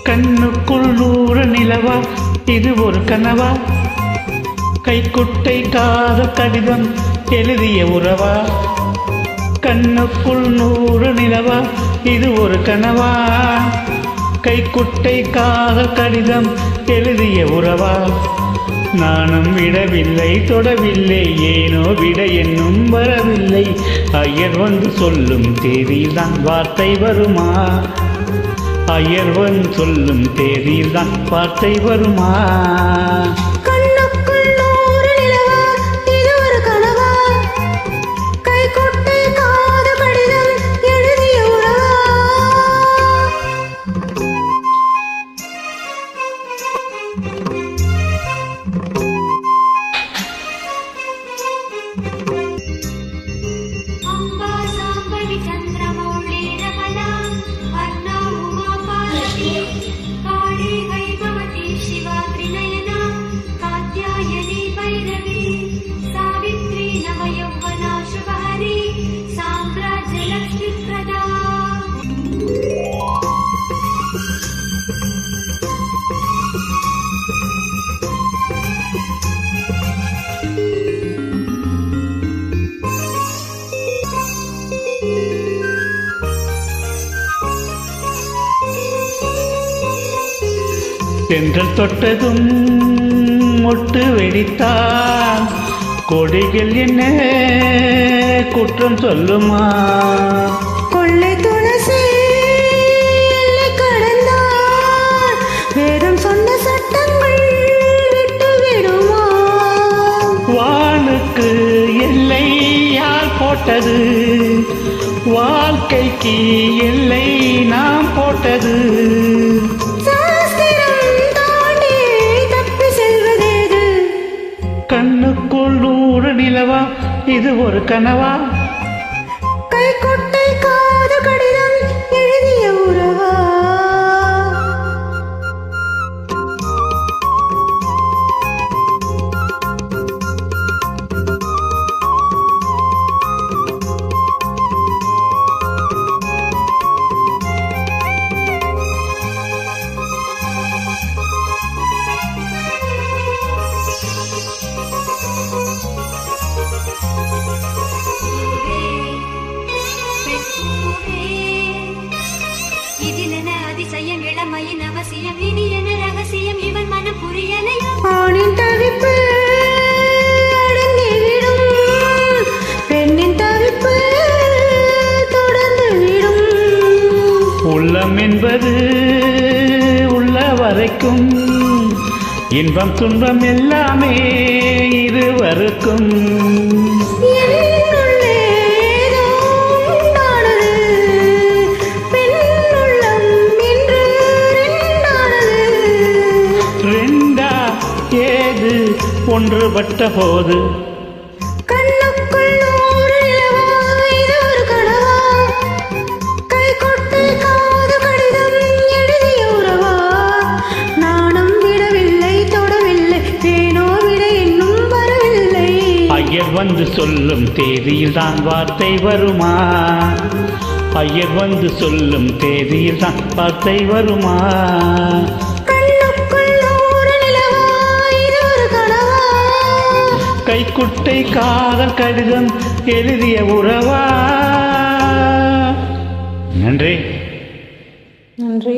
கண்ணுக்குள் 100 நிலவா இது ஒரு கனவா? கைக்குட்டை காதல் கடிதம் எழுதிய உறவா? கண்ணுக்குள் 100 நிலவா இது ஒரு கனவா? கைக்குட்டை காதல் கடிதம் எழுதிய உறவா? நானும் விடவில்லை தொடவில்லை, ஏனோ விட என்னும் வரவில்லை. ஐயர் வந்து சொல்லும் தேதியில்தான் வார்த்தை வருமா? ஐயர் வந்து சொல்லும் தேதியில்தான் வார்த்தை வருமா? தென்றல் தொட்டதும் மொட்டு வெடித்தான், கொடிகள் என்ன குற்றம் சொல்லுமா? கொள்ளை துளசி கடந்தால் வேதம் சொன்ன சட்டங்கள் விட்டு விடுமா? வானுக்கு எல்லை யார் போட்டது? வாழ்க்கைக்கு எல்லை நாம் போட்டது. கண்ணுக்குள் 100 நிலவா இது ஒரு கனவா? கைக்குட்டை காதல் கடிதம் எழுதிய உறவா? அதிசயம் இளமையின் அவசியம் இனி என ரகசியம் இவன் மனம் புரியலையா? ஆணின் தவிப்பு அடங்கிவிடும், பெண்ணின் தவிப்பு தொடர்ந்து விடும். உள்ளம் என்பது உள்ள வரைக்கும், இன்பம் துன்பம் எல்லாமே இருவருக்கும். ஏது ஒன்றுபட்ட போது கண்ணுக்குள் 100 நிலவா இது ஒரு கனவா? கைக்குட்டை காதல் கடிதம் எழுதிய உறவா? நானும் விடவில்லை தொடவில்லை, ஏனோ விட இன்னும் வரவில்லை. ஐயர் வந்து சொல்லும் தேதியில் தான் வார்த்தை வருமா? ஐயர் வந்து சொல்லும் தேதியில் தான் வார்த்தை வருமா? கைக்குட்டை காதல் கடிதம் எழுதிய உறவா? நன்றி. நன்றி.